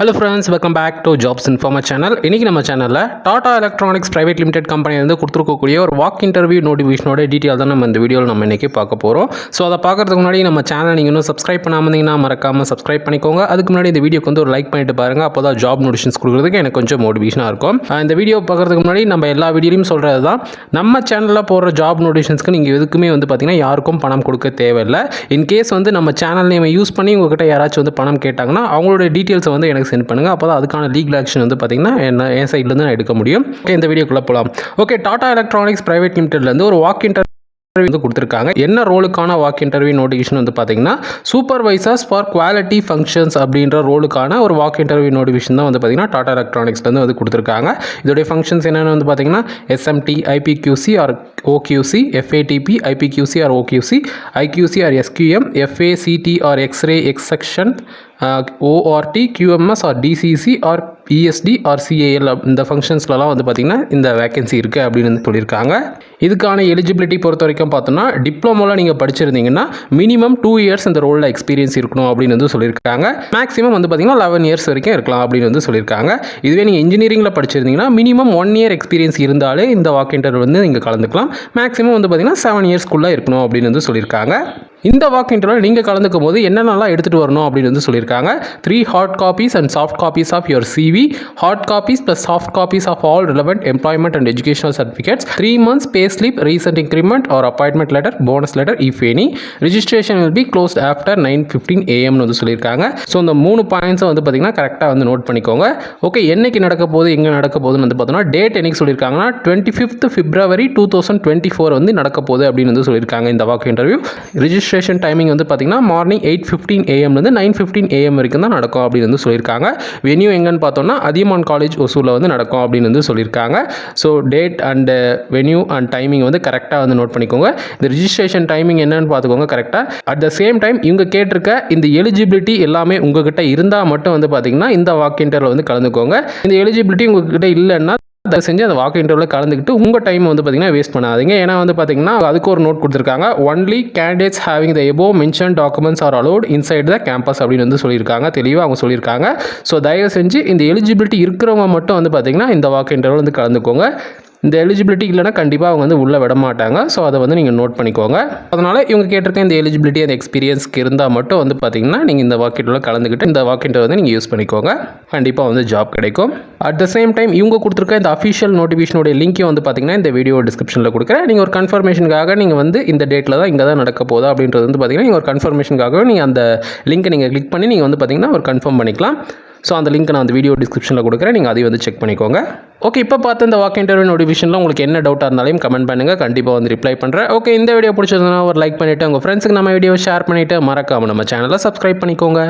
Hello friends, welcome back to Jobs Informer channel. இன்னைக்கு நம்ம சேனல்ல டாடா எலக்ட்ரானிக்ஸ் பிரைவேட் லிமிடெட் கம்பெனில இருந்து கொடுத்துருக்கக்கூடிய ஒரு வாக் இன்டர்வியூ நோட்டிஃபிகேஷனோட டீடைல் தான் நம்ம இந்த வீடியோவில் நம்ம இன்னைக்கு பார்க்க போறோம். ஸோ அதை பார்க்கறதுக்கு முன்னாடி நம்ம சேனல் நீங்கள் இன்னும் சப்ஸ்கிரைப் பண்ணாமல் இருந்தீங்கன்னா மறக்காம சப்ஸ்கிரைப் பண்ணிக்கோங்க. அதுக்கு முன்னாடி இந்த வீடியோக்கு வந்து ஒரு லைக் பண்ணிட்டு பாருங்க. அப்போ தான் ஜாப் நோட்டிஃபிகேஷன்ஸ் கொடுக்குறதுக்கு எனக்கு கொஞ்சம் மோட்டிவேஷனாக இருக்கும். இந்த வீடியோ பார்க்கறதுக்கு முன்னாடி நம்ம எல்லா வீடியோலையும் சொல்கிறது தான், நம்ம சேனலில் போடுற ஜாப் நோட்டிஃபிகேஷன்ஸ்க்கு நீங்கள் எதுக்குமே வந்து பார்த்தீங்கன்னா யாருக்கும் பணம் கொடுக்க தேவையில்லை. இன்கேஸ் வந்து நம்ம சேனல் நேமை யூஸ் பண்ணி உங்ககிட்ட யாராச்சும் வந்து பணம் கேட்டாங்கன்னா அவங்களோட டீட்டெயில்ஸை வந்து எனக்கு சென்ட் பண்ணுங்கள். அப்போ தான் அதுக்கான லீகல் ஆக்ஷன் வந்து பார்த்தீங்கன்னா என் சைட்லேருந்து நான் எடுக்க முடியும். ஓகே, இந்த வீடியோக்குள்ளே போகலாம். ஓகே, டாடா எலக்ட்ரானிக்ஸ் பிரைவேட் லிமிடெட்லேருந்து ஒரு வாக் இன்டர்வியூ வந்து கொடுத்துருக்காங்க. என்ன ரோலுக்கான வாக் இன்டர்வியூ நோட்டிஃபிகேஷன் வந்து பார்த்தீங்கன்னா சூப்பர்வைசர்ஸ் ஃபார் குவாலிட்டி ஃபங்க்ஷன்ஸ் அப்படின்ற ரோலுக்கான ஒரு வாக் இன்டர்வியூ நோட்டிஃபிகேஷன் தான் வந்து பார்த்தீங்கன்னா டாடா எலக்ட்ரானிக்ஸ்லேருந்து வந்து கொடுத்துருக்காங்க. இதோடைய ஃபங்க்ஷன்ஸ் என்னென்னு வந்து பார்த்தீங்கன்னா SMT, IPQC or OQC, FADP, IPQC or OQC, IQC or SQM, FACD or x ray எக்ஸெக்ஷன், ORT, QMS or DCC or EST or CAL இந்த ஃபங்க்ஷன்ஸ்லாம் வந்து பார்த்திங்கன்னா இந்த வேகன்சி இருக்குது அப்படின்னு வந்து சொல்லியிருக்காங்க. இதுக்கான எலிஜிபிலிட்டி பொறுத்த வரைக்கும் பார்த்தோன்னா டிப்ளமோவில் நீங்கள் படிச்சிருந்தீங்கன்னா மினிமம் 2 இயர்ஸ் இந்த ரோலில் எக்ஸ்பீரியன்ஸ் இருக்கணும் அப்படின்னு வந்து சொல்லியிருக்காங்க. மேக்ஸிமம் வந்து பார்த்திங்கன்னா 11 இயர்ஸ் வரைக்கும் இருக்கலாம் அப்படின்னு வந்து சொல்லியிருக்காங்க. இதுவே நீங்கள் இன்ஜினியரிங்கில் படிச்சிருந்தீங்கன்னா மினிமம் 1 இயர் எக்ஸ்பீரியன்ஸ் இருந்தாலே இந்த வாக் இன்டர்வியூ வந்து நீங்கள் கலந்துக்கலாம். மேக்ஸிமம் வந்து பார்த்திங்கன்னா 7 இயர்ஸ்க்குள்ளே இருக்கணும் அப்படின்னு வந்து சொல்லியிருக்காங்க. இந்த வாக் இன்டர்வியூ நீங்கள் கலந்துக்கும் போது என்னென்னலாம் எடுத்துகிட்டு வரணும் அப்படின்னு வந்து சொல்லியிருக்காங்க. 3 hard copies and soft copies of your CV, hard copies plus soft copies of all relevant employment and educational certificates, 3 months pay slip, recent increment or appointment letter, bonus letter if any. Registration will be closed after 9:15 AM வந்து சொல்லியிருக்காங்க. So இந்த 3 பாயிண்ட்ஸை வந்து பார்த்தீங்கன்னா கரெக்டாக வந்து note பண்ணிக்கோங்க. Okay, என்னைக்கு நடக்க போகுது, எங்கே நடக்க போகுதுன்னு வந்து பார்த்தோன்னா டேட் என்னைக்கு சொல்லியிருக்காங்கன்னா 25th February 2024 வந்து நடக்க போகுது அப்படின்னு வந்து சொல்லியிருக்காங்க இந்த வாக் இன்டர்வியூ. ரிஜிஸ்ட்ரேஷன் டைமிங் வந்து பார்த்தீங்கன்னா மார்னிங் 8:15 AM-லேருந்து 9:15 AM வரைக்கும் தான் நடக்கும் அப்படின்னு வந்து சொல்லியிருக்காங்க. வென்யூ எங்கன்னு பார்த்தோன்னா அதியமான் காலேஜ் ஒசூரில் வந்து நடக்கும் அப்படின்னு வந்து சொல்லியிருக்காங்க. So date and venue and timing வந்து கரெக்டாக வந்து நோட் பண்ணிக்கோங்க. இந்த ரிஜிஸ்ட்ரேஷன் டைமிங் என்னன்னு பார்த்துக்கோங்க கரெக்டாக. அட் த சேம் டைம் இவங்க கேட்டிருக்க இந்த எலிஜிபிலிட்டி எல்லாமே உங்ககிட்ட இருந்தால் மட்டும் வந்து பார்த்தீங்கன்னா இந்த வாக் இன்டர்வியூவில் வந்து கலந்துக்கோங்க. இந்த எலிஜிபிலிட்டி உங்ககிட்ட இல்லைன்னா தயவு செஞ்சு அந்த வாக் இன்டர்வியூவில் கலந்துக்கிட்டு உங்கள் டைம் வந்து பார்த்தீங்கன்னா வேஸ்ட் பண்ணாதீங்க. ஏன்னா வந்து பார்த்தீங்கன்னா அதுக்கு ஒரு நோட் கொடுத்துருக்காங்க. Only candidates having the above mention documents are allowed inside the campus அப்படின்னு வந்து சொல்லியிருக்காங்க. தெளிவாக அவங்க சொல்லியிருக்காங்க. ஸோ தயவு செஞ்சு இந்த எலிஜிபிலிட்டி இருக்கிறவங்க மட்டும் வந்து பார்த்தீங்கன்னா இந்த வாக் இன்டர்வியூவில் வந்து கலந்துக்கோங்க. இந்த எலிஜிபிலிட்டி இல்லைனா கண்டிப்பாக அவங்க வந்து உள்ளே விட மாட்டாங்க. ஸோ அதை வந்து நீங்கள் நோட் பண்ணிக்கோங்க. அதனால் இவங்க கேட்டிருக்க இந்த எலிஜிபிலிட்டி அந்த எக்ஸ்பீரியன்ஸ்க்கு இருந்தால் மட்டும் வந்து பார்த்தீங்கன்னா நீங்கள் இந்த வாக் இன்டர்வியூவில் கலந்துக்கிட்டு இந்த வாக் இன்டர்வியூ வந்து நீங்கள் யூஸ் பண்ணிக்கோங்க. கண்டிப்பாக வந்து ஜாப் கிடைக்கும். அட் த சேம் டைம் இவங்க கொடுத்துருக்க இந்த அஃபிஷியல் நோட்டிஃபிகேஷனுடைய லிங்க்கையும் வந்து பார்த்தீங்கன்னா இந்த வீடியோ டிஸ்கிரிப்ஷனில் கொடுக்குறேன். நீங்கள் ஒரு கன்ஃபர்மேஷனுக்காக நீங்கள் வந்து இந்த டேட்டில் தான் இங்கே தான் நடக்க போகுது அப்படின்றது வந்து பார்த்தீங்கன்னா நீங்கள் ஒரு கன்ஃபர்மேஷனுக்காக நீங்கள் அந்த லிங்க்கை நீங்கள் கிளிக் பண்ணி நீங்கள் வந்து பார்த்தீங்கன்னா ஒரு கன்ஃபார்ம் பண்ணிக்கலாம். ஸோ அந்த லிங்க் நான் அந்த வீடியோ டிஸ்கிரிப்ஷனில் கொடுக்குறேன். நீங்கள் அதையும் வந்து செக் பண்ணிக்கோங்க. ஓகே, இப்போ பார்த்து இந்த வாக் இன்டர்வியூ நோட்டிஃபிகேஷனில் உங்களுக்கு என்ன டவுட்டாக இருந்தாலும் கமெண்ட் பண்ணுங்கள். கண்டிப்பாக வந்து ரிப்ளை பண்ணுறேன். ஓகே, இந்த வீடியோ பிடிச்சிருந்தா ஒரு லைக் பண்ணிவிட்டு உங்கள் ஃப்ரெண்ட்ஸுக்கு நம்ம வீடியோ ஷேர் பண்ணிவிட்டு மறக்காமல் நம்ம சேனலை சப்ஸ்கிரைப் பண்ணிக்கோங்க.